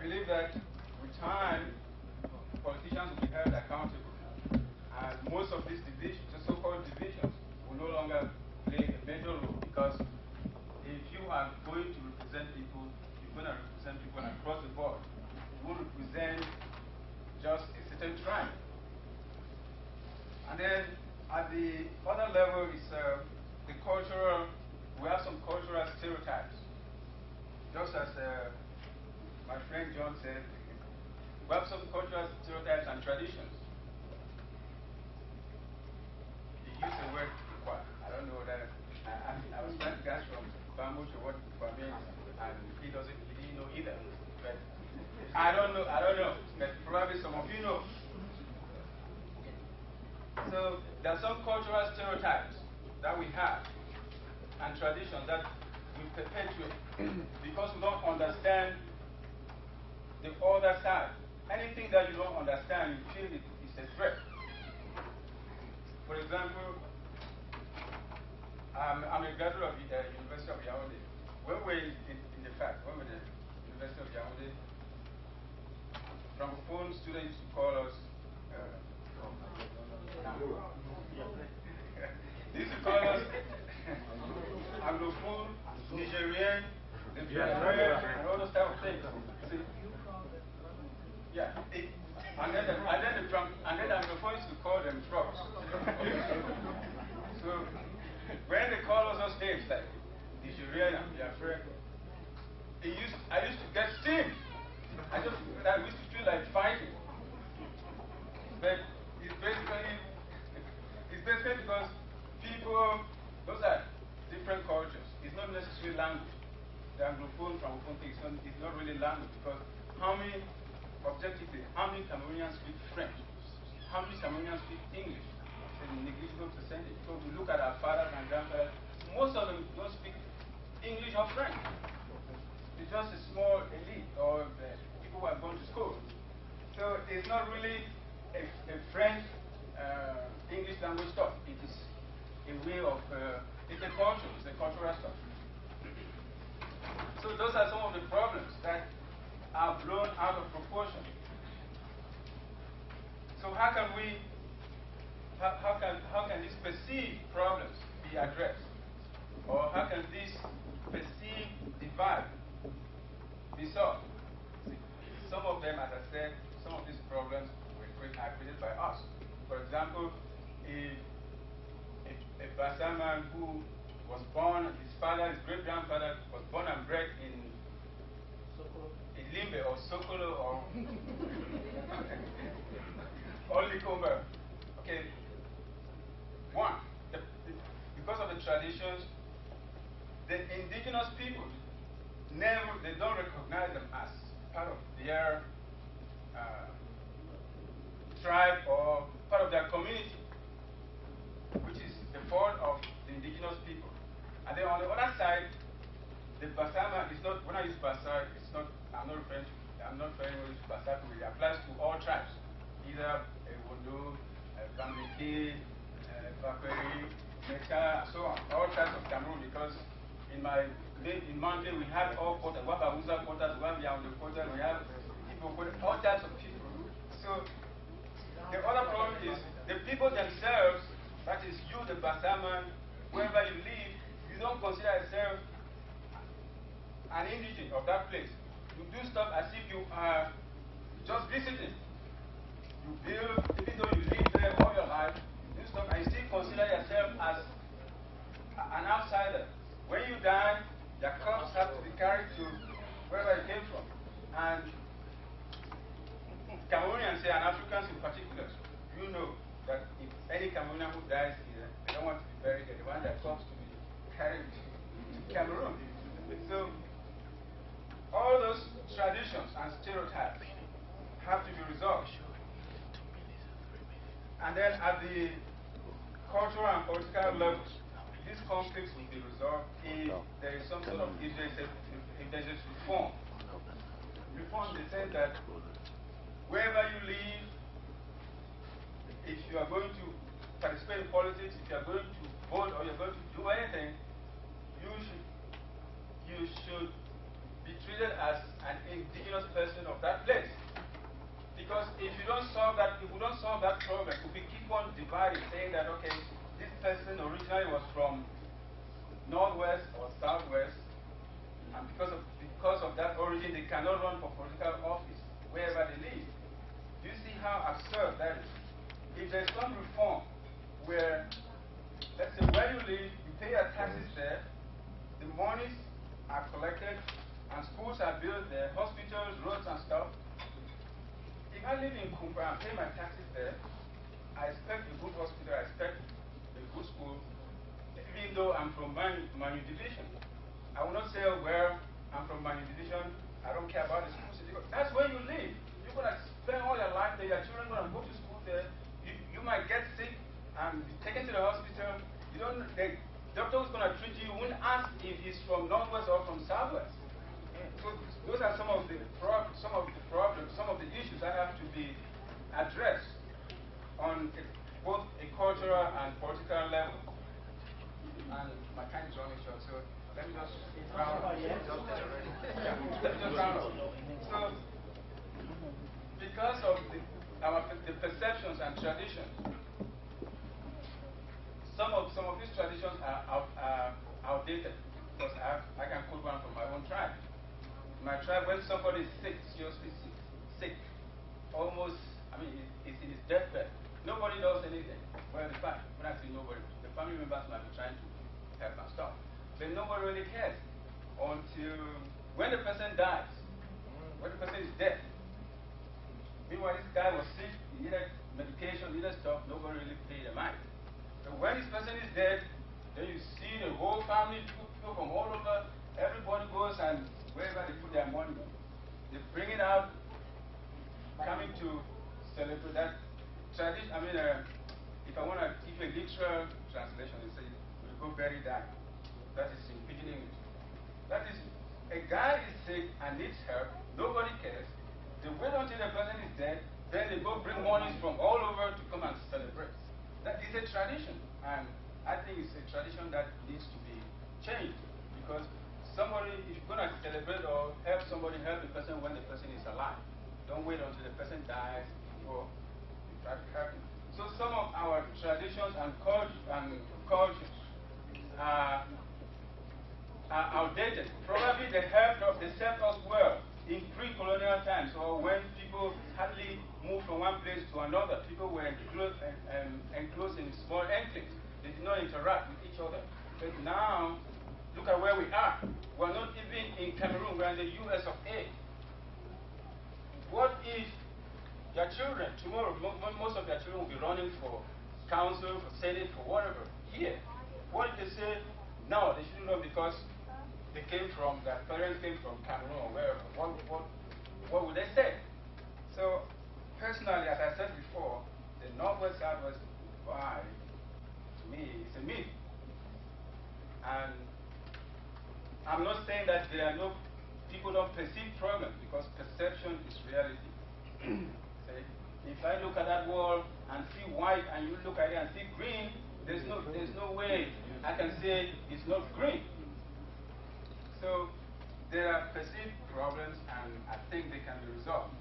believe that with time, politicians will be held accountable. And most of these divisions, the so-called divisions, will no longer play a major role, because if you are going to represent people, you're going to represent people across the board. You won't represent just a certain tribe. And then at the other level is the cultural, we have some cultural stereotypes. Just as my friend John said, we have some cultural stereotypes and traditions. He used the word Ikwa. I don't know that. I was trying to guess from Bamboo to what Ikwa means, and he didn't know either. But I don't know, but probably some of you know. So there are some cultural stereotypes that we have and traditions that we perpetuate because we don't understand the other side. Anything that you don't understand, you feel it is a threat. For example, I'm a graduate of the University of Yaoundé. When we were in the fact, when we were at the University of Yaoundé, Francophone students used to call us they used to call us Anglophone, Nigerian, and all those type of things. See? Yeah. And then the Anglophone used to call them frogs. So when they call us those names like Nigerian and Biafran, I used to get steam. I used to feel like fighting. But it's basically because people, those are different cultures. It's not necessarily language. The Anglophone, Francophone thing is not really language, because objectively, how many Cameroonians speak French? How many Cameroonians speak English? It's a negligible percentage. So we look at our fathers and grandfathers, most of them don't speak English or French. It's just a small elite or people who have gone to school. So it's not really a French English language stuff. It is a way of, it's a culture, it's a cultural stuff. So those are some of the problems that are blown out of proportion. So how can these perceived problems be addressed? Or how can this perceived divide be solved? Some of them, as I said, some of these problems were created by us. For example, a Bassa man who was born, his great-grandfather was born and bred in Limbe or Sokolo or Likomber. Okay. One, because of the traditions, the indigenous people they don't recognize them as part of their tribe or part of their community, which is the fault of the indigenous people. And then on the other side, the Basama is not, when I use Basa, it's not, I'm not referring to Basa, it applies to all tribes, either Wondo, Bambeke, Bakweri, Meka, and so on, all tribes of Cameroon, because in Monday we have all quarters, we have Awusa quarters, we have Yaoundé quarters, we have Igbo quarters, all types of people. So the other problem is the people themselves, that is you, the Bassaman, wherever you live, you don't consider yourself an indigene of that place. You do stuff as if you are just visiting. You build, even though you live there all your life, you do stuff and you still consider yourself as an outsider. When you die, your corpse has to be carried to wherever it came from. And Cameroonians and Africans in particular, you know that if any Cameroonian who dies here, they don't want to be buried there. They want their corpse to be carried to Cameroon. So all those traditions and stereotypes have to be resolved. And then at the cultural and political levels, these conflicts will be resolved if there is some sort of, if there's a reform. Reform in the sense that wherever you live, if you are going to participate in politics, if you are going to vote or you're going to do anything, you should be treated as an indigenous person of that place. Because if we don't solve that problem, if we keep on dividing, saying that, okay, this person originally was from Northwest or Southwest, and because of that origin, they cannot run for political office wherever they live. Do you see how absurd that is? If there's some reform where, let's say, where you live, you pay your taxes there, the monies are collected, and schools are built there, hospitals, roads, and stuff. If I live in Kumba and pay my taxes there, I expect a good hospital, I expect a good school, even though I'm from Manu Division. I will not say, oh, well, I'm from Manu Division, I don't care about the school. That's where you live. You're going to spend all your life there, your children are going to go to school there, you might get sick and be taken to the hospital. The doctor who's going to treat you won't ask if he's from Northwest or from Southwest. So those are some of the problems, some of the issues that have to be addressed on both a cultural and political level. And my time is running short, so let me just round up. So, because of the perceptions and traditions, some of these traditions are outdated. Because I can quote one from my own tribe. My tribe, when somebody is sick, seriously sick, almost, it's in his deathbed, nobody does anything. Well, in fact, when I say nobody, the family members might be trying to help and stuff. But nobody really cares until when the person dies, when the person is dead. Meanwhile, this guy was sick, he needed medication, needed stuff, nobody really paid a mind. So when this person is dead, then you see the whole family, people from all over, everybody goes and wherever they put their money, they bring it out, coming to celebrate that tradition. If I want to give you a literal translation, it says, we'll go bury that. That is in pidgin English. That is, a guy is sick and needs help, nobody cares. They wait until the person is dead, then they go bring monies from all over to come and celebrate. That is a tradition, and I think it's a tradition that needs to be changed, because somebody, if you're going to celebrate or help somebody, help the person when the person is alive. Don't wait until the person dies before you try to help him. So some of our traditions and cultures are outdated. Probably they served us well in pre-colonial times, or when people hardly moved from one place to another. People were enclosed in small enclaves. They did not interact with each other. But now, look at where we are. We're not even in Cameroon, we're in the US of A. What if your children, tomorrow, most of your children will be running for council, for senate, for whatever, here? What if they say, no, they shouldn't run because their parents came from Cameroon or wherever? What would they say? So, personally, as I said before, the Northwest Southwest divide, to me, is a myth. And I'm not saying that people don't perceive problems, because perception is reality. See? If I look at that wall and see white and you look at it and see green, there's no way I can say it's not green. So there are perceived problems, and I think they can be resolved.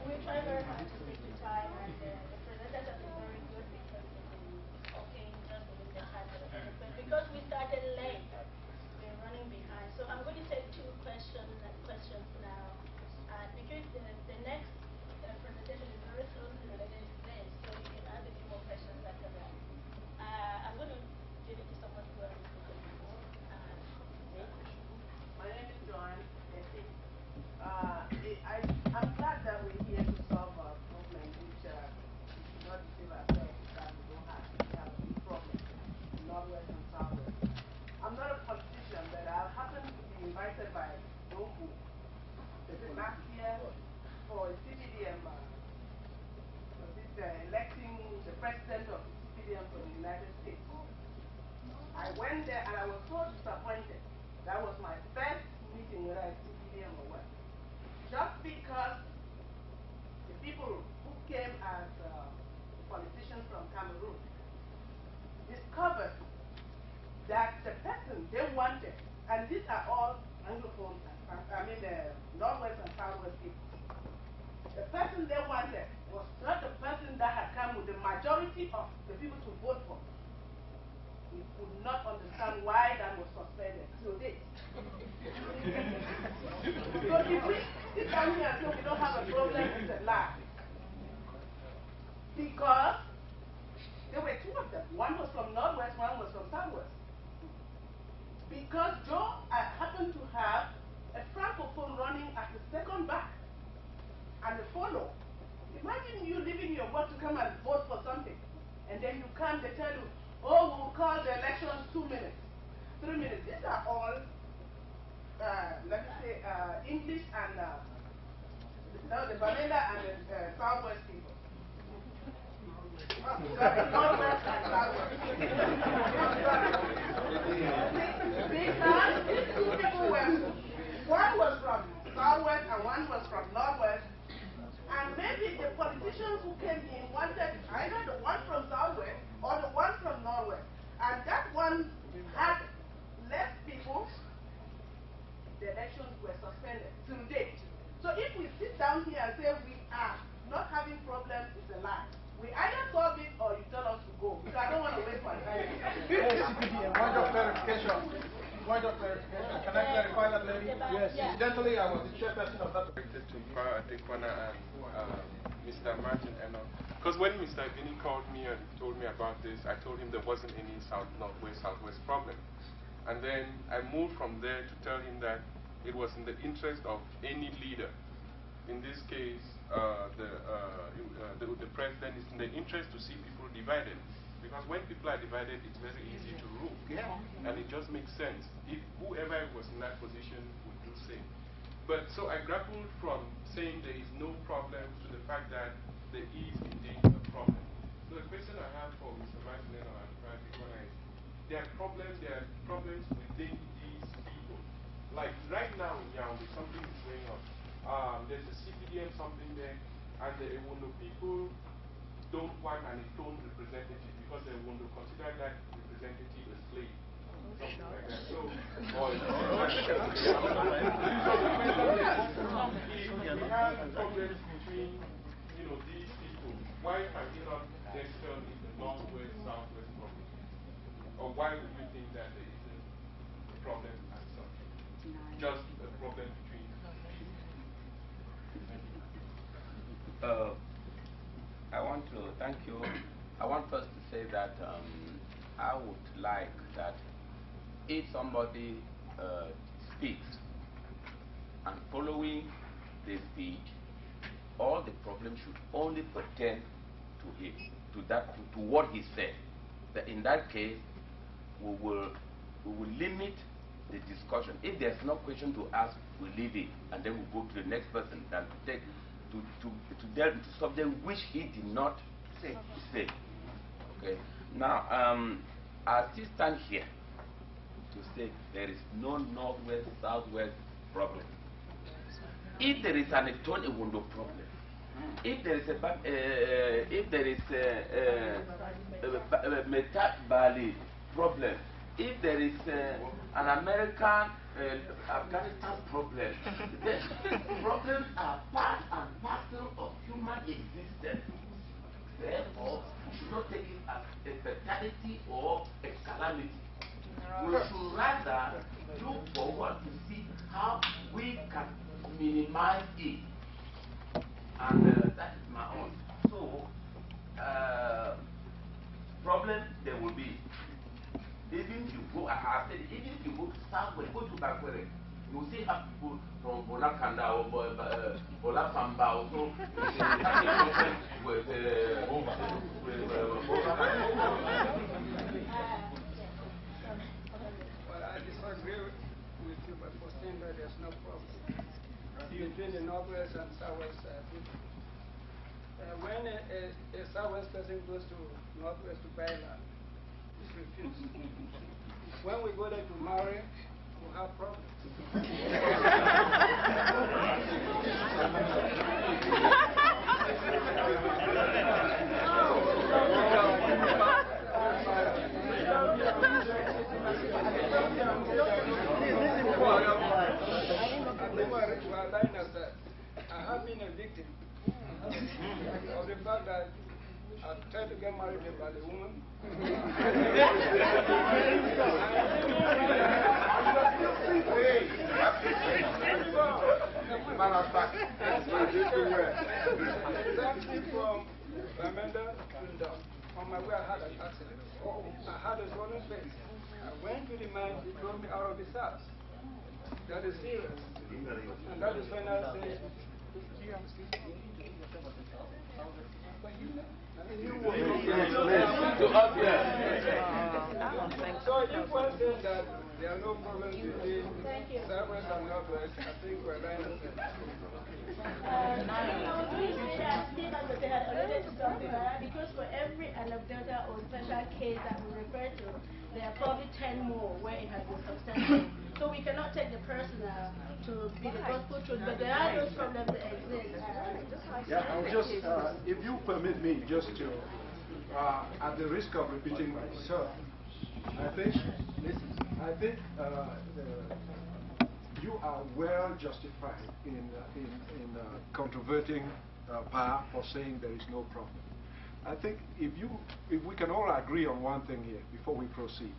We try very hard to stick to time, and the presentation is very good because they've been talking just within the time that was but because we started late, we're running behind. So I'm going to take two questions now, because the next presentation is very closely related to this, so you can ask a few more questions after that. I'm going to give it to someone who has spoken before. My name is Joanne. I'm glad that we're here to solve a problem which we should not deceive ourselves that we don't have. We have a big problem in Northwest and Southwest. I'm not a politician, but I happened to be invited by Doku last year for a CPDM, electing the president of the CPDM for the United States. I went there and I was so disappointed. That was my first meeting with a CPDM or what. Just because the people who came as politicians from Cameroon and these are all Anglophone, Northwest and Southwest people. The person they wanted was not the person that had come with the majority of the people to vote for. We could not understand why that was suspended till date. So if we sit down here and say we don't have a problem, it's a lie. Because there were two of them. One was from Northwest, one was from Southwest. Because Joe happened to have a francophone running at the second back and a follow. Imagine you leaving your work to come and vote for something. And then you come, they tell you, oh, we'll call the elections 2 minutes, 3 minutes. These are all, let me say, English and the Vanilla and the Southwest people. Sorry, Northwest and Southwest. Because these two people were, one was from Southwest and one was from Northwest. And maybe the politicians who came in wanted either the one from Southwest or the one from Norway. And that one had less people, the elections were suspended till date. So if we sit down here and say we are not having problems, it's a lie. We either solve it or you tell us to go. So I don't want to waste my time. Point of clarification. Point of clarification. Can I clarify that, lady? Yes. Incidentally, I was the chairperson of that. To Farah Adekwana and Mr. Martin Enoch. Because when Mr. Bini called me and told me about this, I told him there wasn't any Southwest problem. And then I moved from there to tell him that it was in the interest of any leader. In this case, the president is in the interest to see people divided. Because when people are divided, it's very easy to rule. Yeah. And it just makes sense. If whoever was in that position would do the same. But so I grappled from saying there is no problem to the fact that there is indeed a problem. So the question I have for Mr. Martinello and Pratikona is, there are problems within these people. Like right now in Yaoundé, something is going on. There's a CPDM something there, and the Ewondo people don't want an Eton representative because they want to consider that representative a slave. Something like that. So, or we have problems between, these people. Why can we not then turn in the Northwest, Southwest problem? Or why would you think that there isn't a problem as such? Just a problem between people. I want to thank you. I want first to say that I would like that if somebody speaks and following the speech, all the problems should only pertain to him, to what he said. That in that case, we will limit the discussion. If there's no question to ask, we leave it, and then we go to the next person than to take to delve into something which he did not say. Okay. Now, I still stand here to say there is no Northwest, Southwest problem. If there is an Eton Ewondo problem, if there is a Metat Bali problem, if there is an American Afghanistan problem, the problems are part and parcel of human existence. Therefore, we should not take it as a fatality or a calamity. We should rather look forward to see how we can minimize it. And that is my own. So, problem there will be. Even if you go, I said, even if you go to Southwest, go to Bakwere, you will see how people from Bonakanda or Bolafamba or so with Well, I disagree with you, but for saying that there's no problem between the Northwest and Southwest people. When a Southwest person goes to Northwest to buy land, it's refused. When we go there to marry, we have problems. fact that I tried to get married by the woman. Exactly from Bamenda to Ndom. On my way, I had an accident. I had a swollen face. I went to the man, he drove me out of his house. That is serious. And that is when I said, so if one says that there are no problems between Southwest and Northwest, I think we're lying to say. Do you say that Steve and Jose had alluded to something like that? Because for every anecdote or special case that we refer to, there are probably 10 more where it has been substantial. So we cannot take the personal to be the gospel truth, but there are those problems that exist. Yeah, I'll just, if you permit me, just to, at the risk of repeating myself, I think you are well justified in controverting power for saying there is no problem. I think if we can all agree on one thing here before we proceed,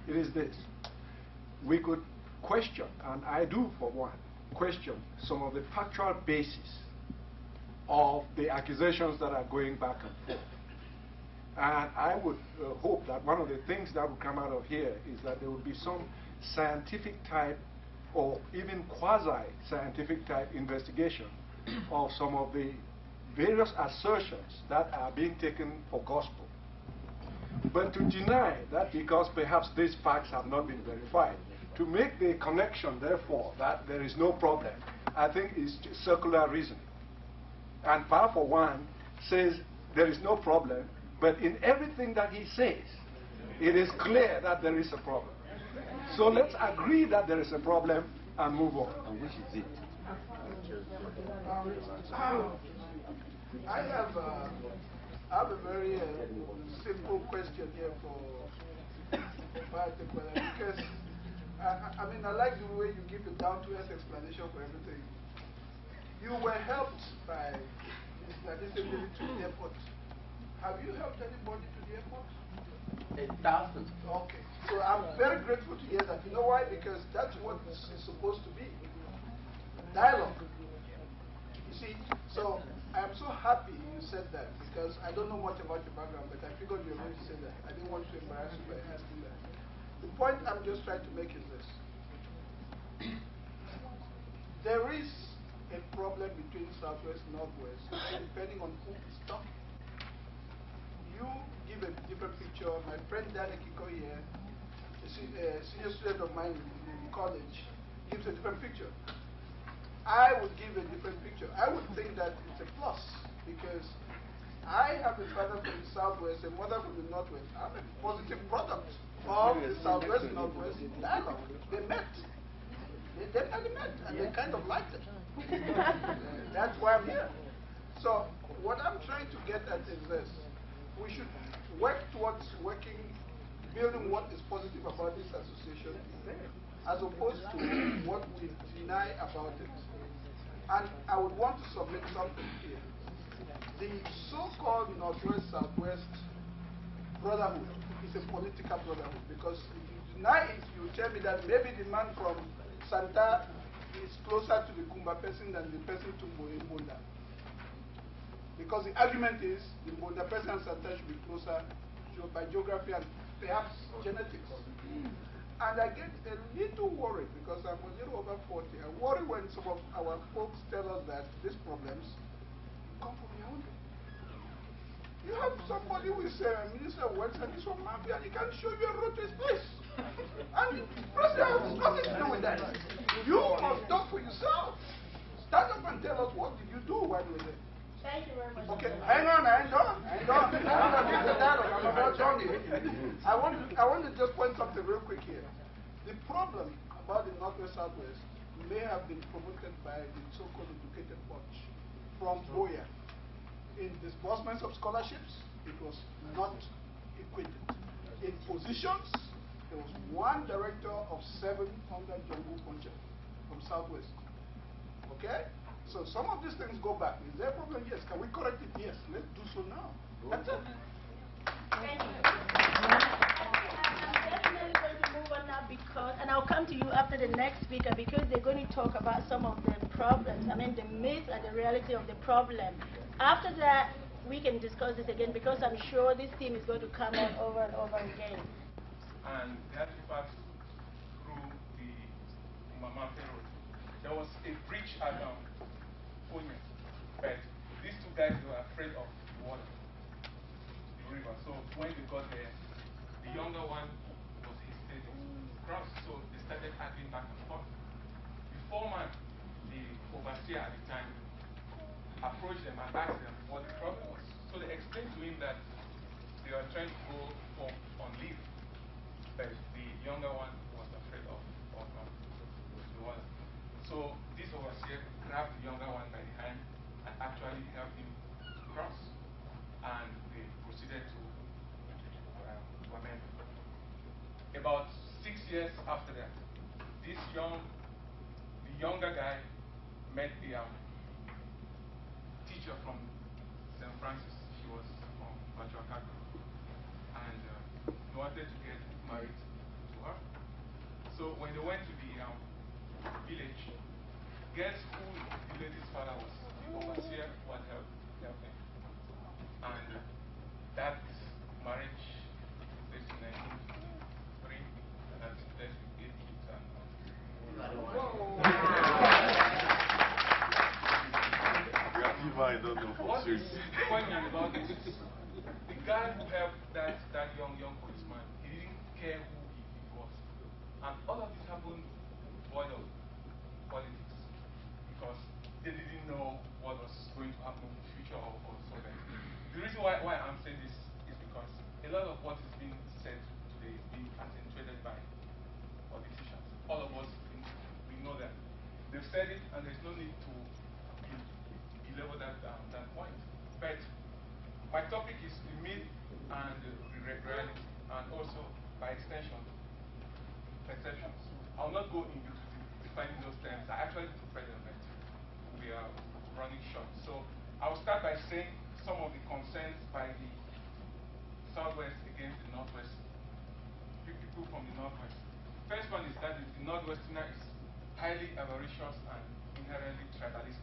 it is this: we could question, and I do for one, question some of the factual basis of the accusations that are going back and forth. And I would hope that one of the things that will come out of here is that there will be some scientific type or even quasi-scientific type investigation of some of the various assertions that are being taken for gospel. But to deny that because perhaps these facts have not been verified, to make the connection, therefore, that there is no problem, I think is circular reasoning. And Pa, for one, says there is no problem, but in everything that he says, it is clear that there is a problem. So let's agree that there is a problem and move on. And which is it? I have a very simple question here for because I mean, I like the way you give the down-to-earth explanation for everything. You were helped by this disability to the airport. Have you helped anybody to the airport? 1,000. Okay. So I'm very grateful to hear that. You know why? Because that's what it's supposed to be. Dialogue. You see, so I'm so happy you said that because I don't know much about your background, but I figured you were going to say that. I didn't want to embarrass you by asking that. The point I'm just trying to make is this. There is a problem between Southwest and Northwest, depending on who is talking. You give a different picture. My friend Danny Kiko here, a senior student of mine in college, gives a different picture. I would give a different picture. I would think that it's a plus because I have a father from the Southwest, a mother from the Northwest. I'm a positive product of the Southwest and Northwest dialogue. They met. They definitely met, and they kind of liked it. That's why I'm here. So what I'm trying to get at is this. We should work towards building what is positive about this association, as opposed to what we deny about it. And I would want to submit something here. The so-called Northwest-Southwest brotherhood is a political brotherhood, because if you deny it, you tell me that maybe the man from Santa is closer to the Kumba person than the person to Mbonda. Because the argument is the Mbonda person and Santa should be closer by geography and perhaps genetics. And I get a little worried because I'm a little over 40. I worry when some of our folks tell us that these problems come from Yaoundé. You have somebody who is a minister of works and he's from Mafia and he can show you a road to his place. And the president has nothing to do with that. You must talk for yourself. Stand up and tell us what did you do while you were there. Thank you very much. Okay, hang on, I ain't done. I'm about done here. I want to just point something real quick here. The problem about the Northwest Southwest may have been promoted by the so-called educated bunch from Boya. In disbursements of scholarships, it was not equated. In positions, there was one director of 7 under Jungle Puncher from Southwest. Okay? So some of these things go back. Is there a problem? Yes. Can we correct it? Yes. Let's do so now. That's it. Thank you. I'm definitely going to move on now because, and I'll come to you after the next speaker because they're going to talk about some of the problems, I mean the myth and the reality of the problem. After that, we can discuss this again because I'm sure this theme is going to come on over and over again. And they had to pass through the Mamampe Road. There was a bridge at Fonye, but these two guys were afraid of water, the river. So when they got there, the younger one was hesitating to cross, so they started arguing back and forth. The foreman, the overseer at the time, approached them and asked them what the problem was. So they explained to him that they were trying to go home on leave, but the younger one was afraid of the water. So this overseer grabbed the younger one by the hand and actually helped him to cross. And they proceeded to amend. About 6 years after that, the younger guy met the teacher from St. Francis. She was from Bachuakaka. And he wanted to get married to her. So when they went to the village, guess who the lady's father was? The overseer who had helped him. And that marriage took place in 1953, and has been blessed with 8 kids. I don't know. What is poignant about this is the guy who helped that young policeman, he didn't care who he was. And all of this happened void of politics because they didn't know what was going to happen in the future or so then. The reason why I'm saying this is because a lot of what is being said today is being accentuated by politicians. All of us, we know that. They've said it and there's no need to belabor that point. But my topic is the myth and the reality, and also, by extension, perceptions. I'll not go into defining those terms. I actually prefer them, but we are running short. So I'll start by saying some of the concerns by the Southwest against the Northwest, people from the Northwest. First one is that the Northwesterner is highly avaricious and inherently tribalistic.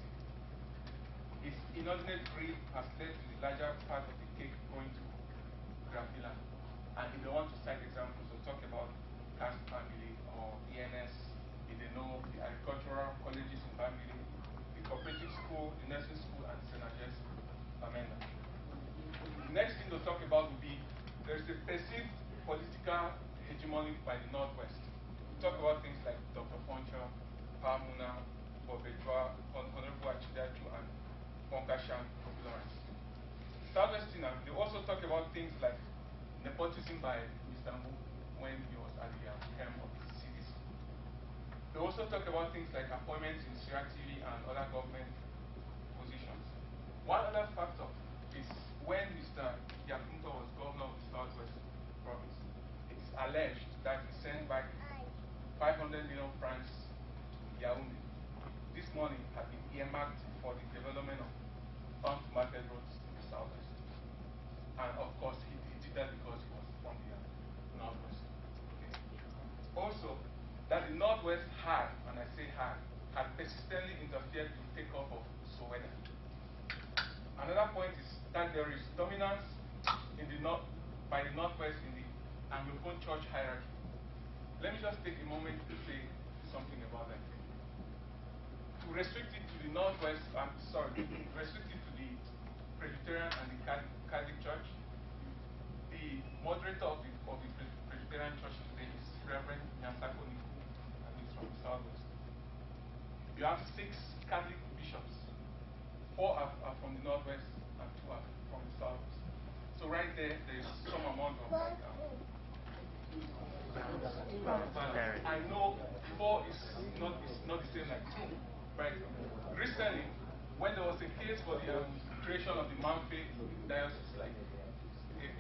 His inordinate greed has led to the larger part of the cake going to Grafiland. And if they want to cite examples, they'll talk about caste family or ENS, if they know the agricultural colleges in Bambili, the cooperative school, the nursing school, and St. Agnes Bamenda. The next thing they'll talk about will be there's a perceived political hegemony by the Northwest. We'll talk about things like Dr. Poncho, Pamuna, Bobejwa, Honorable Achidaju, and Ponkashan Lawrence. Southwesterner, they also talk about things like nepotism by Mr. Mbu when he was at the helm of the CDC. They also talk about things like appointments in Sierra TV and other government positions. One other factor is when Mr. Yakunto was governor of the Southwest province, it is alleged that he sent back 500 million francs to Yaoundé. This money had been earmarked for the development of farm-to-market roads in the Southwest. And of course, he did that because he was from the Northwest. Okay. Also, that the Northwest had, and I say had persistently interfered in the takeoff of Soweto. Another point is that there is dominance in the by the Northwest in the Anglophone church hierarchy. Let me just take a moment to say something about that. To restrict it to the Northwest, restrict it to the Presbyterian and the Catholic Church, the moderator of the Presbyterian Church today is Reverend Nyansako Niku, and he's from the Southwest. You have 6 Catholic bishops. 4 are from the Northwest and 2 are from the Southwest. So right there is some amount of I know 4 is not the same like 2. Right. Recently, when there was a case for the creation of the Mamfe diocese, like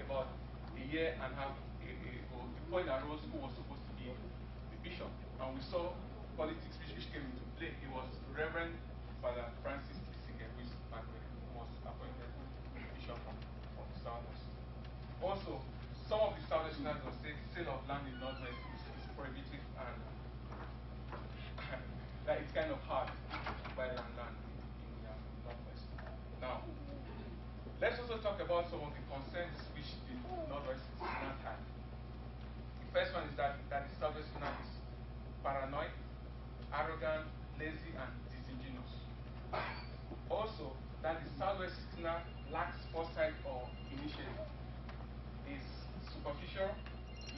about a year and a half ago, the point arose who was supposed to be the bishop, and we saw politics which came into play. It was Reverend Father Francis Kisike, who was appointed bishop from the Southwest. Also, some of the Southwesterners will say the sale of land in Northwest is prohibitive and that it's kind of hard to buy land in the Northwest. Now, let's also talk about some of the concerns which the Northwesterners had. The first one is that the Southwesterners is paranoid, arrogant, lazy, and disingenuous. Also, that the Southwesterner lacks foresight or initiative, is superficial,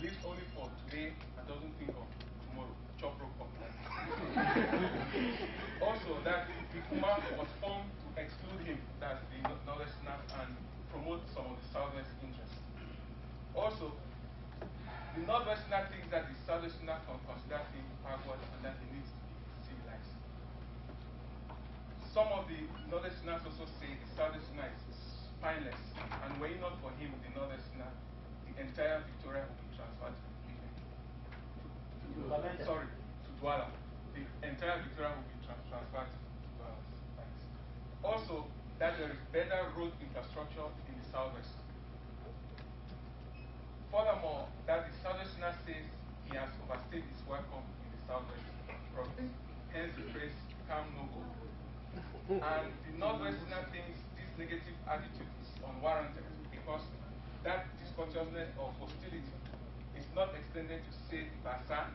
lives only for today, and doesn't think of tomorrow. Chop rope up. Also, that the Kuma was formed to exclude him, that's the Northwesterners, and promote some of the Southwest interests. Also, the Northwesterner thinks that the Southwesterner considers him backward and that he needs to be civilized. Some of the Northwesterners also say the Southwesterner is spineless, and were it not for him, the Northwesterner, the entire Victoria will be transferred to Douala. The entire Victoria will be transferred to Douala. Also, that there is better road infrastructure in the Southwest. Furthermore, that the Southwesterner says he has overstayed his welcome in the Southwest province. Hence the phrase, "Come no go." And the Northwesterner thinks this negative attitude is unwarranted because that discourteousness or hostility is not extended to, say, the Bassa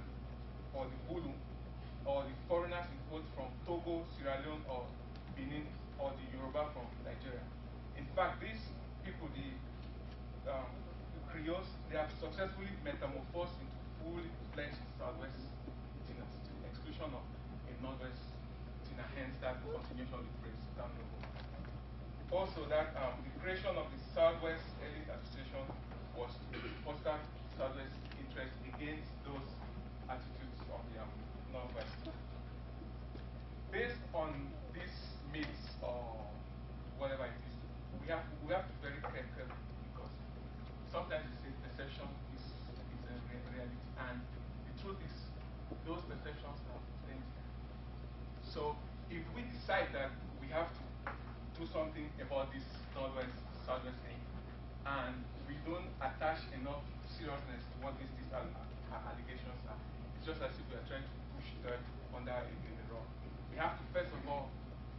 or the Bulu or the foreigners imported from Togo, Sierra Leone, or Benin, or the Yoruba from Nigeria. In fact, these people, the Creoles, they have successfully metamorphosed into fully fledged Southwest Tinas, to the exclusion of a Northwest Tina, hence that continuation of the phrase, down the road. Also, that the creation of the Southwest Elite Association was to foster Southwest interest against those attitudes of the Northwest. Based on these myths or whatever it is, we have to be very careful because sometimes you say perception is a reality, and the truth is those perceptions are plenty. So if we decide that we have to do something about this Northwest Southwest thing, and we don't attach enough seriousness to what these allegations are, it's just as if we are trying to push dirt under a rug. We have to first of all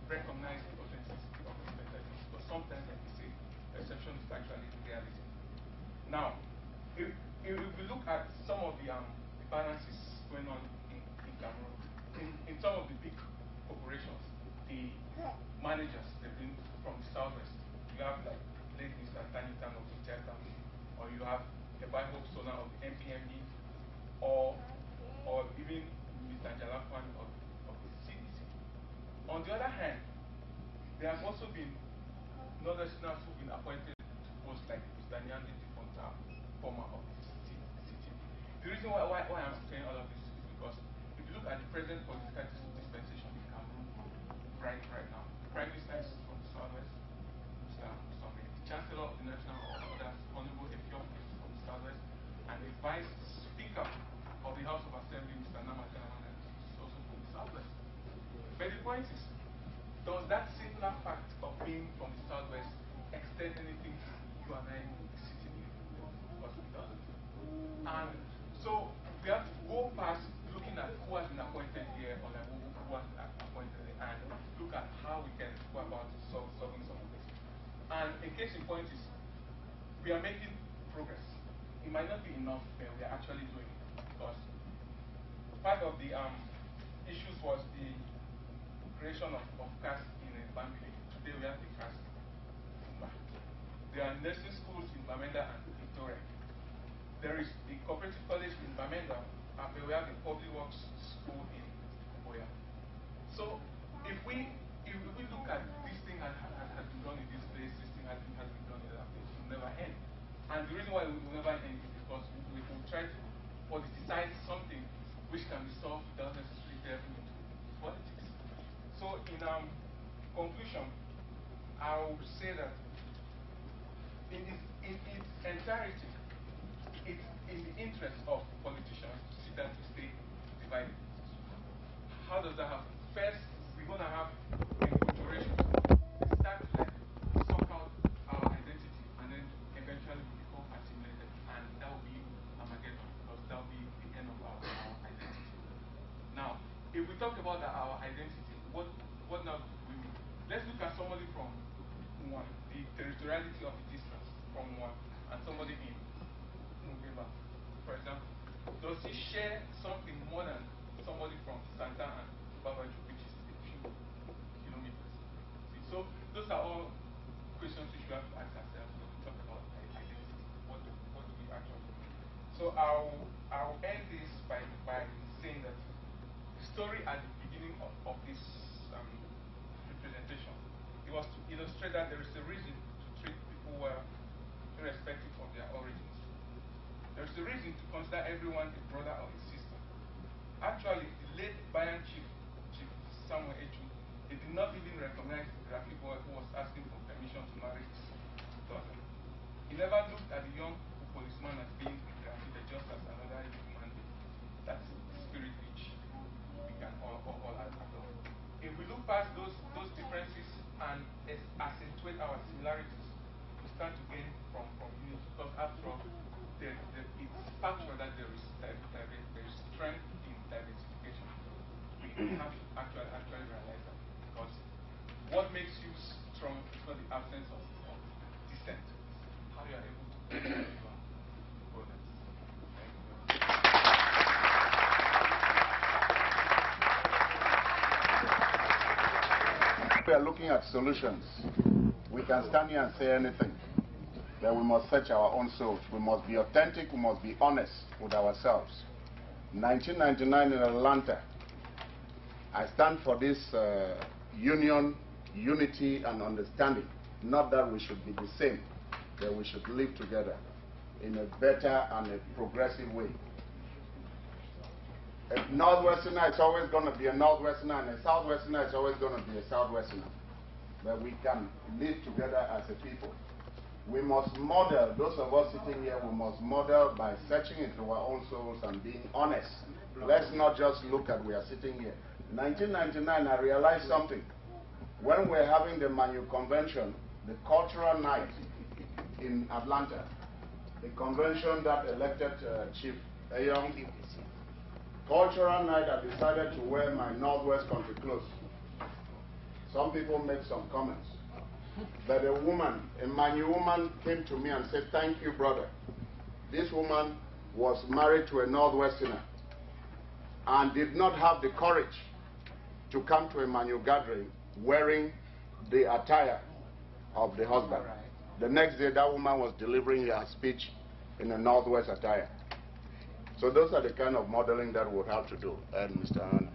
recognize the authenticity of these perceptions, but sometimes, like we say, perception is actually reality. Now, if we look at some of the balances going on in Cameroon, in some of the big corporations, the managers, they've been from the Southwest. You have like late Mr. Tanitan of the Jacka, or you have the Hope Sona of the MPME, or even Mr. Jalakwan of the CDC. On the other hand, there have also been Northerners who've been appointed to posts like Mr. Nyandi Fonta, former of the CTP. The reason why I'm saying all of this is because if you look at the present political dispensation in Cameroon right now, the Prime Minister is from the Southwest, Mr. Musonge. The Chancellor of the National Orders, Honorable Efiop, is from the Southwest, and the Vice Speaker of the House of Assembly, Mr. Namatanawana, is also from the Southwest. But the point is, does that singular fact of being from the Southwest extend anything to you and I sitting here? Because it doesn't. And so we have to go past looking at who has been appointed here or like who has been appointed there, and look at how we can go about solving some of this. And a case in point is we are making progress. It might not be enough, but we are actually doing it because part of the issues was the creation of caste in Bangladesh. Today we have the caste Fumba. There are nursing schools in Bamenda and Victoria. There is the cooperative college in Bamenda, and we have the public works school in Oya. So if we look at this thing has been done in this place, this thing has been done in that place, it will never end. And the reason why it will never end is because we will try to politicize something which can be solved without necessarily delving into politics. So in conclusion, I will say that in its entirety, it's in the interest of politicians to sit down to stay divided. How does that happen? First, we're going to have a talk about our identity. What now do we mean? Let's look at somebody from one, the territoriality of the distance from one, and somebody in Mugeba, for example. Does he share something more than somebody from Santa and Babaju, which is a few kilometers? See, so those are all questions we should have to ask ourselves when we talk about identity. What do we actually mean? So I'll end this by saying that the story at the beginning of this representation, it was to illustrate that there is a reason to treat people well, irrespective of their origins. There is a reason to consider everyone a brother or a sister. Actually, the late Bayan chief Samuel Echu, he did not even recognize the Rafi boy who was asking for permission to marry his daughter. He never looked at the young policeman as being Rafi, but just as another human being. That's the spirit which we can all adopt. If we look past those differences and accentuate our similarities, we start to gain from unity. Because after all, it's factual that there is strength in diversification. We have to actually realize that. Because what makes you strong is not the absence of dissent. How you are able to your opponents. We are looking at solutions. We can stand here and say anything. That we must search our own souls. We must be authentic. We must be honest with ourselves. 1999 in Atlanta, I stand for this union, unity, and understanding. Not that we should be the same, that we should live together in a better and a progressive way. A Northwesterner is always going to be a Northwesterner, and a Southwesterner is always going to be a Southwesterner. But we can live together as a people. We must model, those of us sitting here, we must model by searching into our own souls and being honest. Let's not just look at we are sitting here. 1999, I realized something. When we're having the Manu Convention, the cultural night in Atlanta, the convention that elected Chief Ayong, cultural night, I decided to wear my Northwest country clothes. Some people made some comments. But a woman, a Manu woman, came to me and said, "Thank you, brother." This woman was married to a Northwesterner and did not have the courage to come to a Manu gathering wearing the attire of the husband. The next day, that woman was delivering her speech in a Northwest attire. So those are the kind of modeling that we'll have to do. And Mr. Hanna.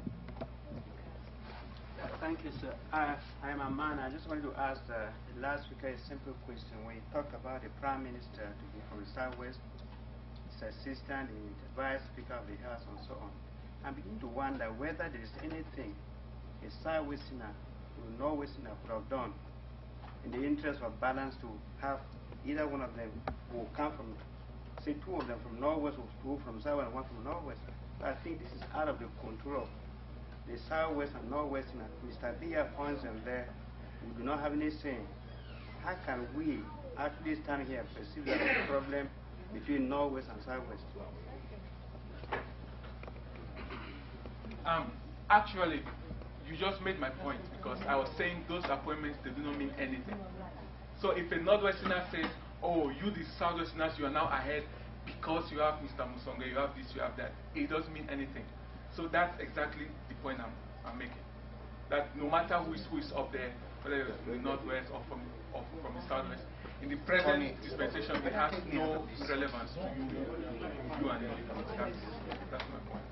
Thank you, sir. I am a man. I just wanted to ask the last speaker a simple question. When you talk about the Prime Minister to be from the Southwest, his assistant, the Vice Speaker of the House, and so on, I'm beginning to wonder whether there is anything a Southwesterner or Northwesterner could have done in the interest of balance to have either one of them who come from, say, two of them from Northwest, or two from Southwest, and one from Northwest. But I think this is out of the control of the Southwest and Northwest. Mr. Bia points them there. We do not have any say. How can we actually stand here and perceive that there's a problem between Northwest and Southwest? Actually, you just made my point, because I was saying those appointments, they do not mean anything. So if a Northwesterner says, "Oh, you the Southwesterners, you are now ahead because you have Mr. Musonga, you have this, you have that," it doesn't mean anything. So that's exactly the point I'm making. That no matter who is up there, whether it's from the Northwest or from the Southwest, in the present dispensation, it has no relevance to you and me. That's my point.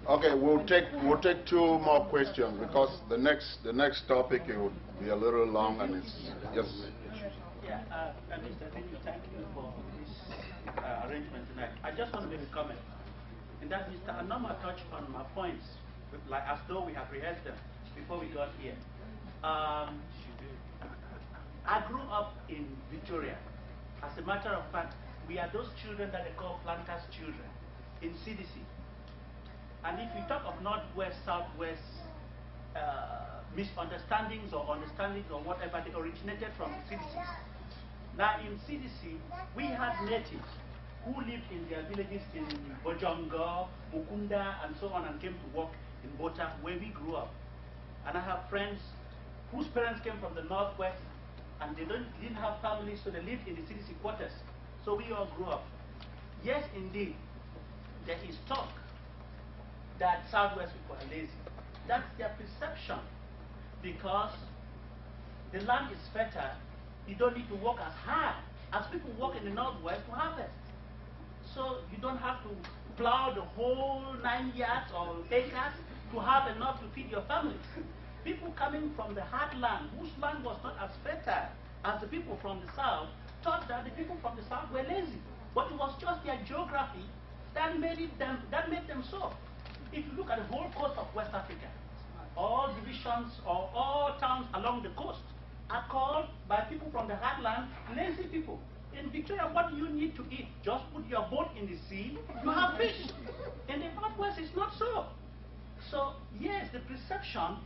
Okay, we'll take two more questions, because the next topic, it would be a little long, and it's just. Yeah, Mr. Binu, thank you for this arrangement tonight. I just want to make a comment. And that Mr. Anoma touched on my points, like as though we have rehearsed them before we got here. I grew up in Victoria. As a matter of fact, we are those children that they call planters' children in CDC. And if you talk of Northwest, Southwest misunderstandings or understandings or whatever, they originated from CDCs. Now in CDC, we had natives who lived in their villages in Bojongo, Mukunda, and so on, and came to work in Bota, where we grew up. And I have friends whose parents came from the northwest, and they didn't have families, so they lived in the CDC quarters. So we all grew up. Yes, indeed, there is talk that Southwest people are lazy. That's their perception, because the land is fertile. You don't need to work as hard as people work in the northwest to harvest. So you don't have to plow the whole 9 yards or acres to have enough to feed your families. People coming from the heartland, whose land was not as fertile as the people from the south, thought that the people from the south were lazy. But it was just their geography that made them so. If you look at the whole coast of West Africa, all divisions or all towns along the coast are called by people from the heartland lazy people. In Victoria, what do you need to eat? Just put your boat in the sea, you have fish. In the northwest, it's not so. So, yes, the perception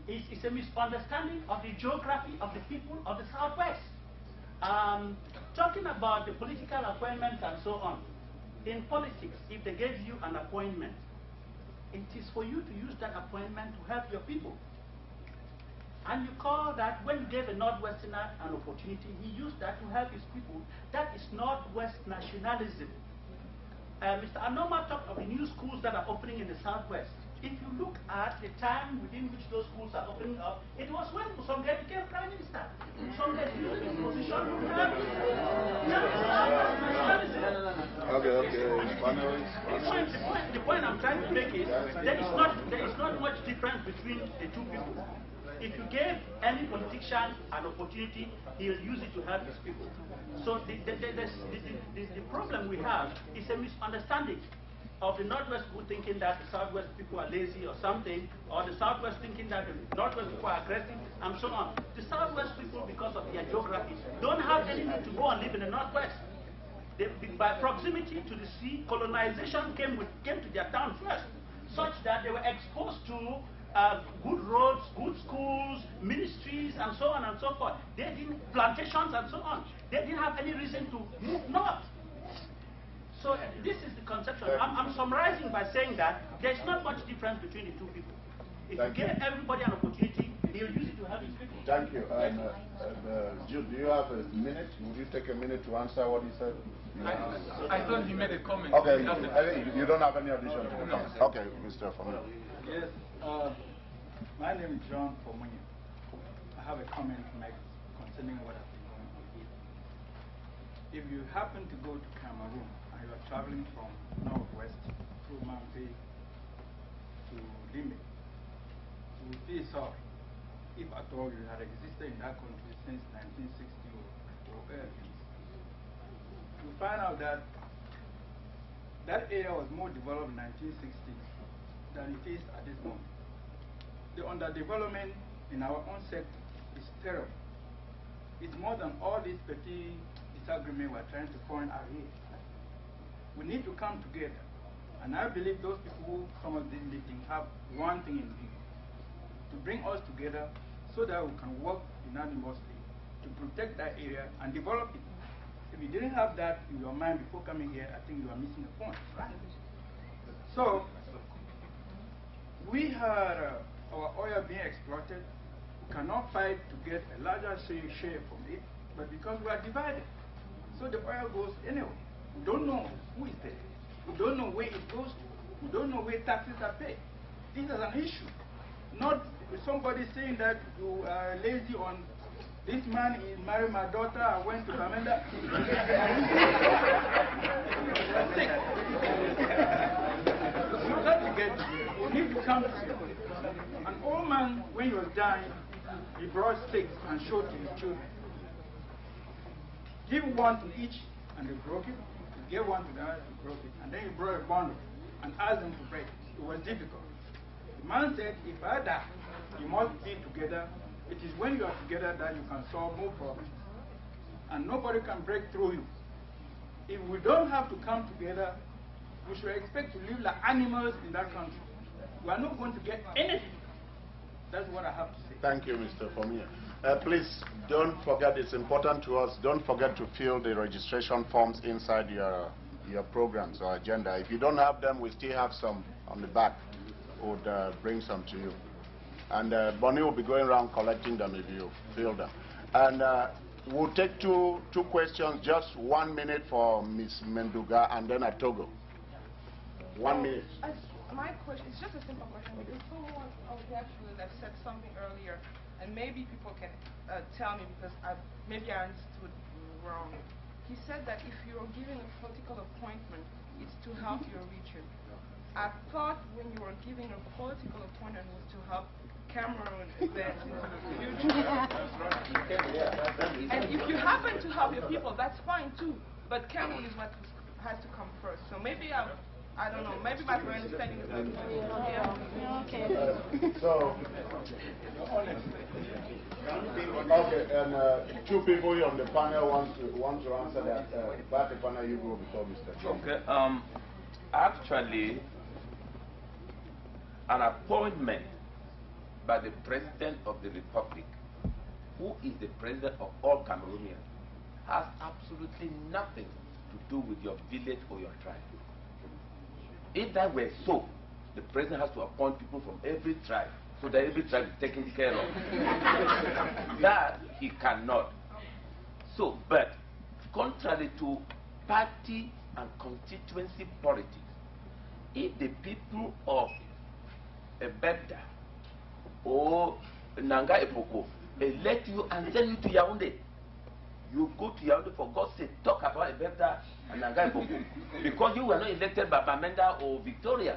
is a misunderstanding of the geography of the people of the southwest. Talking about the political appointments and so on, in politics, if they gave you an appointment, it is for you to use that appointment to help your people. And you call that, when you gave a Northwesterner an opportunity, he used that to help his people. That is Northwest nationalism. Mr. Anoma talked of the new schools that are opening in the Southwest. If you look at the time within which those schools are opening up, it was when Musonge became Prime Minister. Musonge used his position to help his people. That is Southwest nationalism. The point I'm trying to make is there is not much difference between the two people. If you gave any politician an opportunity, he'll use it to help his people. So the problem we have is a misunderstanding of the Northwest people thinking that the Southwest people are lazy or something, or the Southwest thinking that the Northwest people are aggressive, and so on. The Southwest people, because of their geography, don't have any need to go and live in the Northwest. By proximity to the sea, colonization came to their town first, such that they were exposed to good roads, good schools, ministries, and so on and so forth. They didn't, plantations and so on. They didn't have any reason to move north. So this is the conception. I'm summarizing by saying that there's not much difference between the two people. If you give everybody an opportunity, he'll use it to help his people. Thank you. Jude, do you have a minute? Would you take a minute to answer what he said? I thought he made a comment. Okay, you don't have any addition to the comment. Okay, Mr. Famino. Yes, my name is John Fomunye. I have a comment to make concerning what has been going on here. If you happen to go to Cameroon and you are traveling from northwest through Mount Bay to Limbe, you will feel sorry if at all you had existed in that country since 1960 or earlier. You find out that that area was more developed in 1960 than it is at this moment. The underdevelopment in our own sector is terrible. It's more than all these petty disagreements we're trying to point out here. We need to come together. And I believe those people who some of these meetings have one thing in view, to bring us together so that we can work unanimously to protect that area and develop it. If you didn't have that in your mind before coming here, I think you are missing the point. So, we had our oil being exploited. We cannot fight to get a larger share from it, but because we are divided. So the oil goes anyway. We don't know who is there. We don't know where it goes to. We don't know where taxes are paid. This is an issue. Not somebody saying that you are lazy on this man is married my daughter, I went to Bamenda. You got to get, you need to come to an old man, when he was dying, he brought sticks and showed to his children. Give one to each, and they broke it. He gave one to the other, they broke it. And then he brought a bundle and asked them to break it. It was difficult. The man said, if I die, you must be together. It is when you are together that you can solve more problems. And nobody can break through you. If we don't have to come together, we should expect to live like animals in that country. We are not going to get anything. That's what I have to say. Thank you, Mr. Fomiya. Please, don't forget, it's important to us, don't forget to fill the registration forms inside your programs or agenda. If you don't have them, we still have some on the back. would bring some to you. And Bonnie will be going around collecting them if you feel them. And we'll take two questions, just 1 minute for Ms. Menduga and then Atogo. 1 minute. My question is just a simple question, because someone actually said something earlier, and maybe people can tell me, because maybe I understood wrong. He said that if you're given a political appointment, it's to help your region. I thought when you were giving a political appointment was to help Cameroon advance into the future. And if you happen to help your people, that's fine too. But Cameroon is what has to come first. So maybe I don't know. Maybe my understanding is not Okay. Okay, and two people here on the panel want to answer that. Back the panel, you go before Mr. John. Okay. Actually, an appointment by the President of the Republic, who is the President of all Cameroonians, has absolutely nothing to do with your village or your tribe. If that were so, the President has to appoint people from every tribe, so that every tribe is taken care of. That he cannot. So, but contrary to party and constituency politics, if the people of Ebeda or Nanga Epoko elect you and send you to Yaoundé, you go to Yaoundé, for God's sake, talk about Ebeda and Nanga Epoko, because you were not elected by Bamenda or Victoria.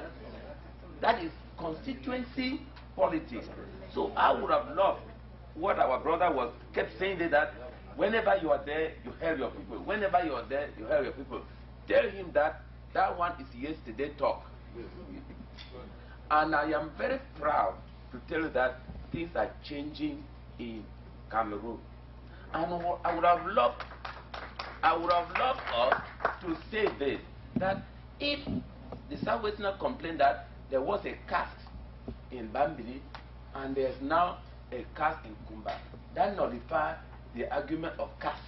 That is constituency politics. So I would have loved what our brother kept saying that whenever you are there, you help your people. Whenever you are there, you help your people. Tell him that one is yesterday talk. And I am very proud to tell you that things are changing in Cameroon. And I would have loved us to say this, that if the Southwesterner complained that there was a caste in Bambili and there's now a caste in Kumba, that nullifies the argument of castes.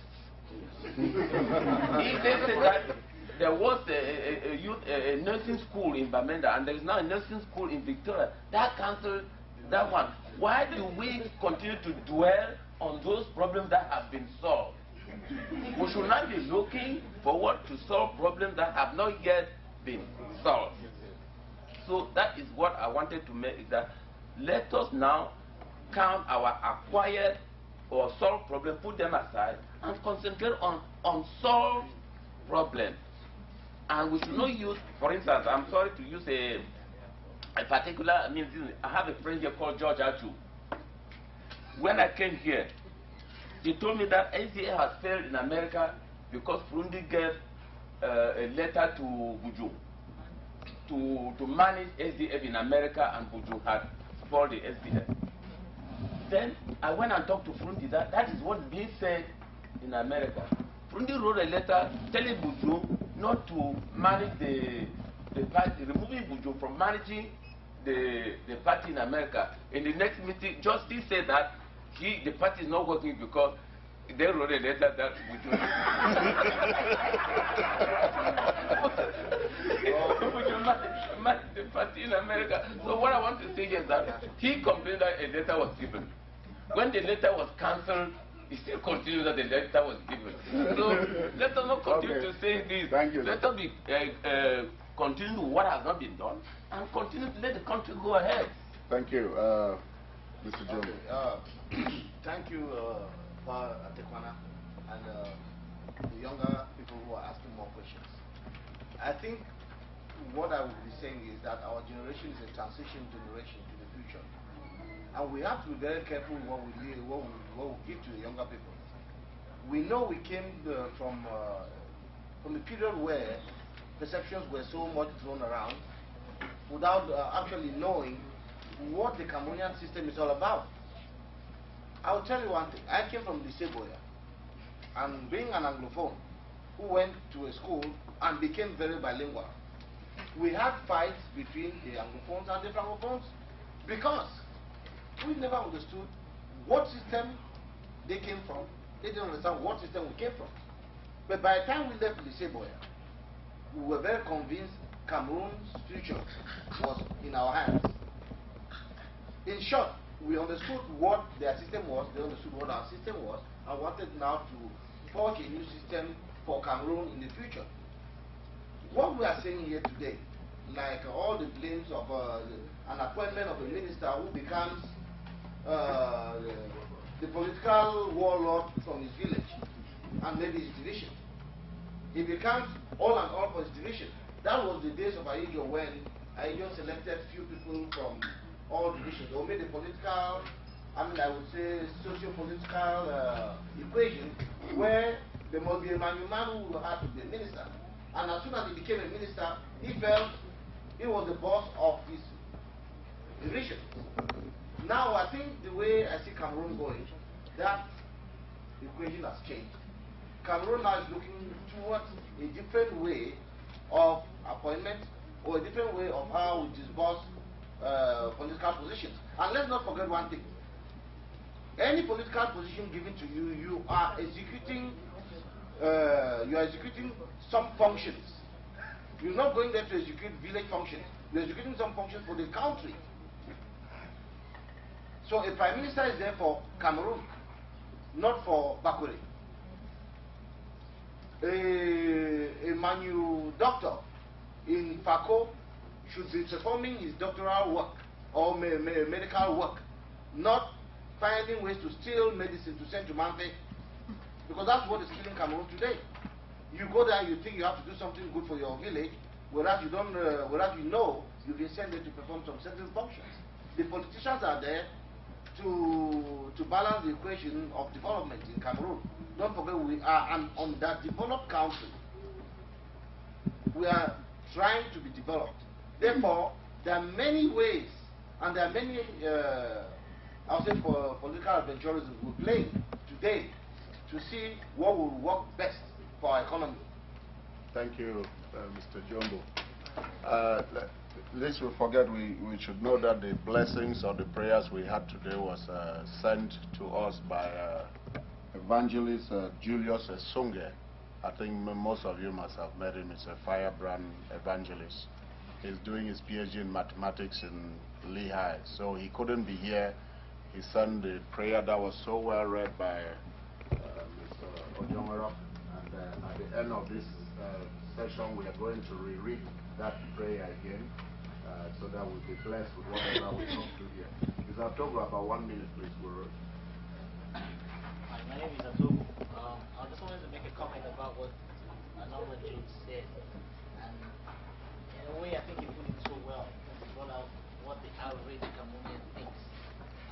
If they say that there was a nursing school in Bamenda and there is now a nursing school in Victoria, that cancels that one. Why do we continue to dwell on those problems that have been solved? We should not be looking forward to solve problems that have not yet been solved. So that is what I wanted to make, is that let us now count our acquired or solved problems, put them aside, and concentrate on unsolved problems. And we should not use, for instance, I'm sorry to use a particular, I have a friend here called George Achu. When I came here, he told me that SDA has failed in America because Burundi gave a letter to Buju to manage SDF in America, and Buju had spoiled the SDF. Then I went and talked to Burundi that is what he said in America. Burundi wrote a letter telling Buju not to manage the party, removing Buju from managing the party in America. In the next meeting, Justice said that the party is not working because they wrote a letter that Buju managed the party in America. So what I want to say is that he complained that a letter was given. When the letter was cancelled, he still continues that the letter was given. So let us not continue to say this. Thank you. Let us be continue what has not been done and continue to let the country go ahead. Thank you, Mr. Jones. Okay, thank you, Pa Atekwana, and the younger people who are asking more questions. I think what I would be saying is that our generation is a transition generation to the future. And we have to be very careful what we give to the younger people. We know we came from the period where perceptions were so much thrown around without actually knowing what the Cameroonian system is all about. I'll tell you one thing. I came from Liseboya, and being an Anglophone who went to a school and became very bilingual, we had fights between the Anglophones and the Francophones because we never understood what system they came from. They didn't understand what system we came from. But by the time we left Liseboya, we were very convinced Cameroon's future was in our hands. In short, we understood what their system was, they understood what our system was, and wanted now to forge a new system for Cameroon in the future. What we are saying here today, like all the blames of an appointment of a minister who becomes the political warlord from his village and maybe his division. He becomes all and all for his division. That was the days of Aijo, when Aijo selected few people from all divisions, or made a political, I would say socio-political equation where there must be a man who had to be a minister. And as soon as he became a minister, he felt he was the boss of his division. Now I think the way I see Cameroon going, that equation has changed. Cameroon now is looking towards a different way of appointment, or a different way of how we disburse political positions. And let's not forget one thing. Any political position given to you, you are executing some functions. You're not going there to execute village functions. You're executing some functions for the country. So a prime minister is there for Cameroon, not for Bakure. A Manu doctor in Fako should be performing his doctoral work or medical work, not finding ways to steal medicine to send to Manfe, because that's what is killing Cameroon today. You go there, you think you have to do something good for your village, whereas you don't, whereas you know you've been sent there to perform some certain functions. The politicians are there to balance the equation of development in Cameroon. Don't forget, we are an underdeveloped country. We are trying to be developed. Therefore, there are many ways, and there are many, I'll say, for political adventurism we play today to see what will work best for our economy. Thank you, Mr. Jumbo. Lest we forget, we should know that the blessings or the prayers we had today was sent to us by Evangelist Julius Esunge. I think most of you must have met him. He's a firebrand evangelist. He's doing his PhD in mathematics in Lehigh, so he couldn't be here. He sent the prayer that was so well read by Mr. Ojongoro, and at the end of this session we are going to reread that prayer again, so that we'll be blessed with whatever we conclude here. Is October about 1 minute, please? Hi, my name is Atobu. I just wanted to make a comment about what Another James said, and in a way I think he put it so well. He brought out what the average Cameroonian thinks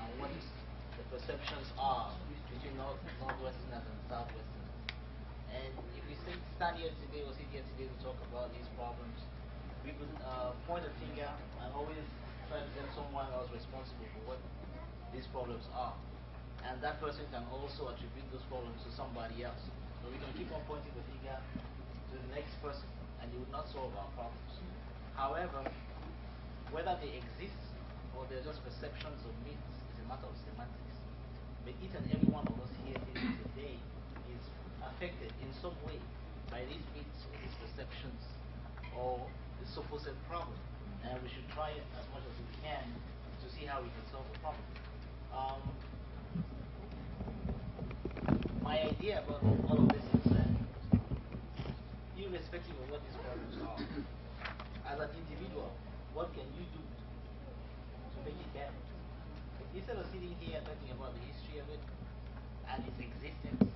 and what the perceptions are between Northwesterners and Southwesterners. And if we stand here today or sit here today to talk about these problems, we could point a finger and always try to blame someone else responsible for what these problems are. And that person can also attribute those problems to somebody else. So we can keep on pointing the finger to the next person, and it would not solve our problems. However, whether they exist or they're just perceptions or myths is a matter of semantics. But each and every one of us here today is affected in some way by these myths or these perceptions or the supposed problem. And we should try it as much as we can to see how we can solve the problem. My idea about all of this is that, irrespective of what these problems are, as an individual, what can you do to make it better? Instead of sitting here talking about the history of it and its existence,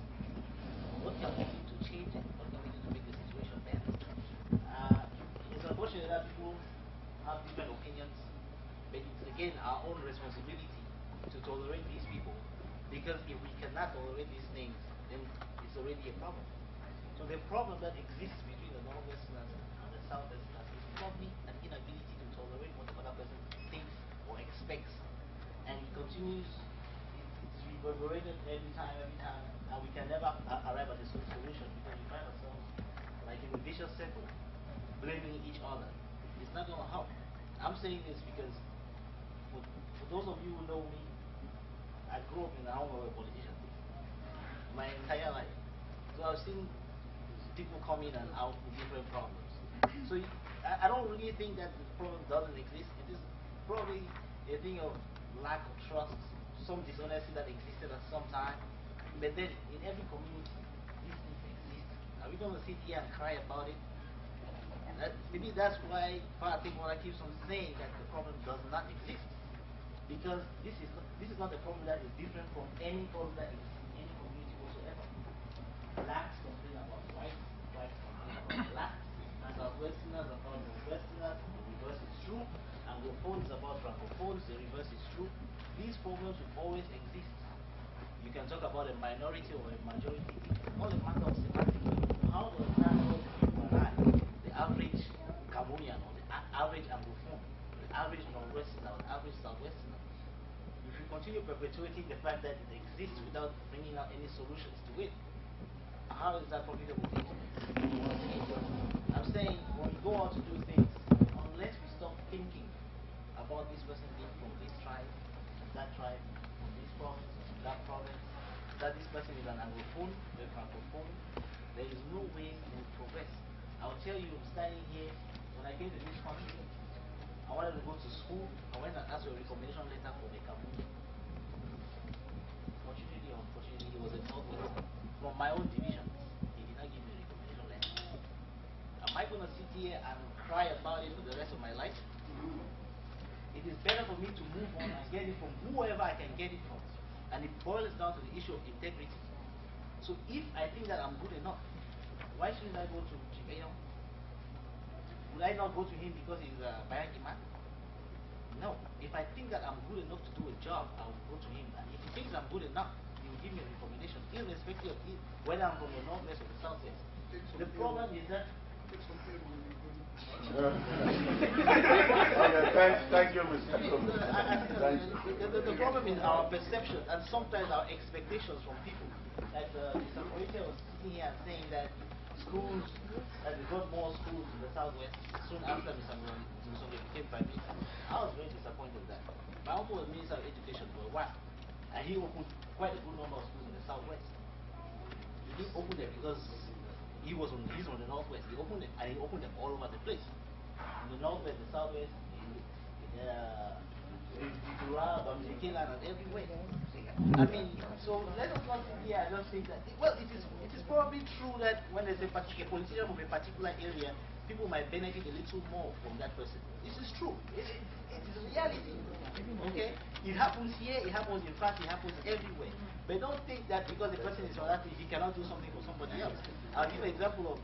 what can we do to change it? What can we do to make the situation better? It's unfortunate that people have different opinions, but it's again our own responsibility to tolerate these people, because if we cannot tolerate these things, then it's already a problem. So the problem that exists between the Northwesterners and the Southwesterners is probably an inability to tolerate what the other person thinks or expects, and it continues, it's reverberated every time, and we can never arrive at a solution, because we find ourselves like in a vicious circle, blaming each other. It's not going to help. I'm saying this because for those of you who know me, I grew up in the home of a politician my entire life. So I've seen people come in and out with different problems. So I don't really think that the problem doesn't exist. It is probably a thing of lack of trust, some dishonesty that existed at some time. But then in every community, these things exist. Are we going to sit here and cry about it? Maybe that's why I think what I keeps on saying that the problem does not exist. Because this is not a problem that is different from any problem that exists in any community whatsoever. Blacks complain about whites complain about blacks, and Southwesterners about Northwesterners, the reverse is true. Anglophones about Francophones, the reverse is true. These problems will always exist. You can talk about a minority or a majority. It's all a matter of semantics. How does that help you and I, the average Cameroonian or the average Anglophone, the average Northwesterner or the average Southwesterner? If you continue perpetuating the fact that it exists without bringing out any solutions to it, how is that profitable? I'm saying when we go out to do things, unless we stop thinking about this person being from this tribe, that tribe, from this province, from that province, that this person is an Anglophone, a Francophone, there is no way we will progress. I'll tell you, standing here, when I came to this country, I wanted to go to school. I went and asked for a recommendation letter for a Cameroonian. Fortunately or unfortunately, he was a Northwestern from my own division. He did not give me a recommendation letter. Am I going to sit here and cry about it for the rest of my life? It is better for me to move on and get it from whoever I can get it from. And it boils down to the issue of integrity. So if I think that I'm good enough, why shouldn't I go to Chicago? Would I not go to him because he's a Bayaki man? No. If I think that I'm good enough to do a job, I will go to him. And if he thinks I'm good enough, he will give me a recommendation, irrespective of whether I'm from the northwest or the southwest. The problem is that Thank you, Mr. The problem is our perception and sometimes our expectations from people. Like Mr. Koike was sitting here and saying that schools, that we got more schools in the southwest soon after Mr. Musonge became Prime Minister. I was very disappointed with that. My uncle was Minister of Education for a while, and he opened quite a good number of schools in the southwest. He didn't open them because he's from the northwest. He opened them, and he opened them all over the place. In the northwest, the southwest, in Tura, Bamjekela, and everywhere. I mean, so let us not sit here and just think that, well, it is probably true that when there's a politician from a particular area, people might benefit a little more from that person. This is true. It is reality. Okay? It happens here, it happens in fact, it happens everywhere. But don't think that because the person is from that he cannot do something for somebody else. I'll give an example of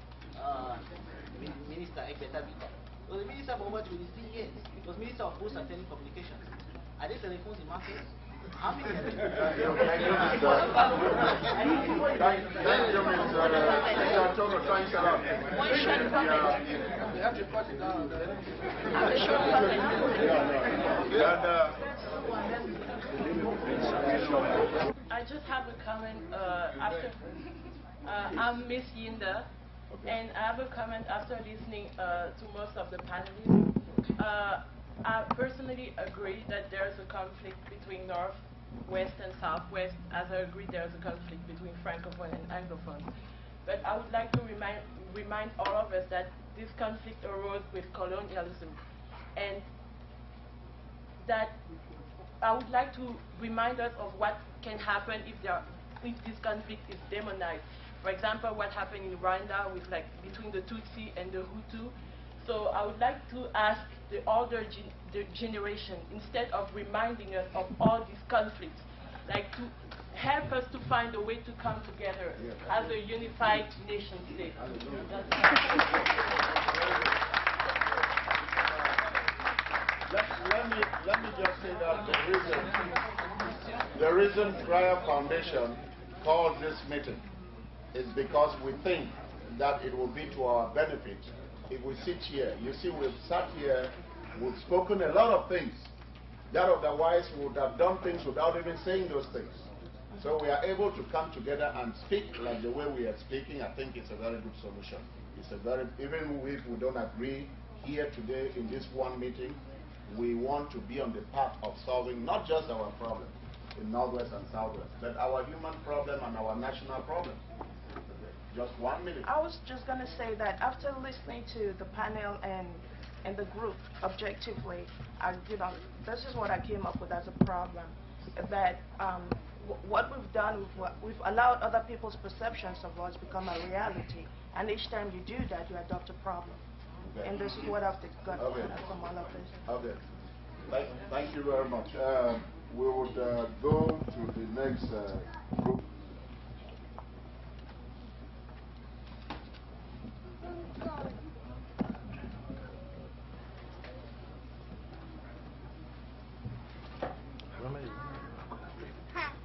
Minister Ekbetabi. He was a minister for over 23 years. He was Minister of Posts and Telecommunications. Are there telephones in markets? How many are there? Thank you, Mr. Toro. Thanks a lot. One short comment. We have to cut it down. A short comment. I just have a comment after. I'm Miss Yinda, and I have a comment after listening to most of the panelists. I personally agree that there's a conflict between North, West, and Southwest, as I agree there's a conflict between Francophone and Anglophone. But I would like to remind all of us that this conflict arose with colonialism, and that I would like to remind us of what can happen if this conflict is demonized. For example, what happened in Rwanda with between the Tutsi and the Hutu. So I would like to ask the older generation, instead of reminding us of all these conflicts, to help us to find a way to come together as a unified nation state. Let me just say that the reason Cryer Foundation called this meeting is because we think that it will be to our benefit if we sit here. You see, we've sat here, we've spoken a lot of things that otherwise we would have done things without even saying those things. So we are able to come together and speak like the way we are speaking. I think it's a very good solution. Even if we don't agree here today in this one meeting, we want to be on the path of solving not just our problem in Northwest and Southwest, but our human problem and our national problem. Just 1 minute. I was just going to say that after listening to the panel and in the group objectively, this is what I came up with as a problem, that what we've done, we've allowed other people's perceptions of us become a reality, and each time you do that, you adopt a problem. Okay. And this is what I've got from all of this. Okay. Thank you very much. We would go to the next group.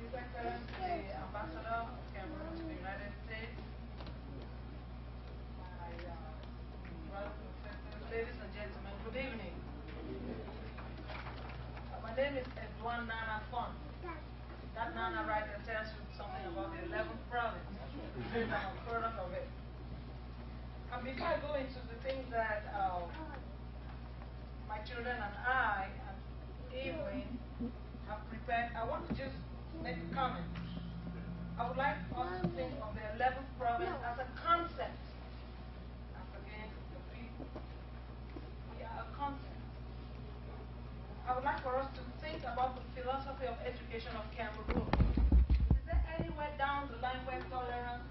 His Excellency, the Ambassador of Cameroon to the United States, my brothers and sisters, ladies and gentlemen, good evening. My name is Edouard Nana Font. That Nana right there tells you something about the 11th province. I'm a product of it. And before I go into the things that my children and I and Evelyn have prepared, I want to just make a comment. I would like us to think of the 11th province as a concept. And again, the people. We are a concept. I would like for us to think about the philosophy of education of Cameroon. Is there anywhere down the line where tolerance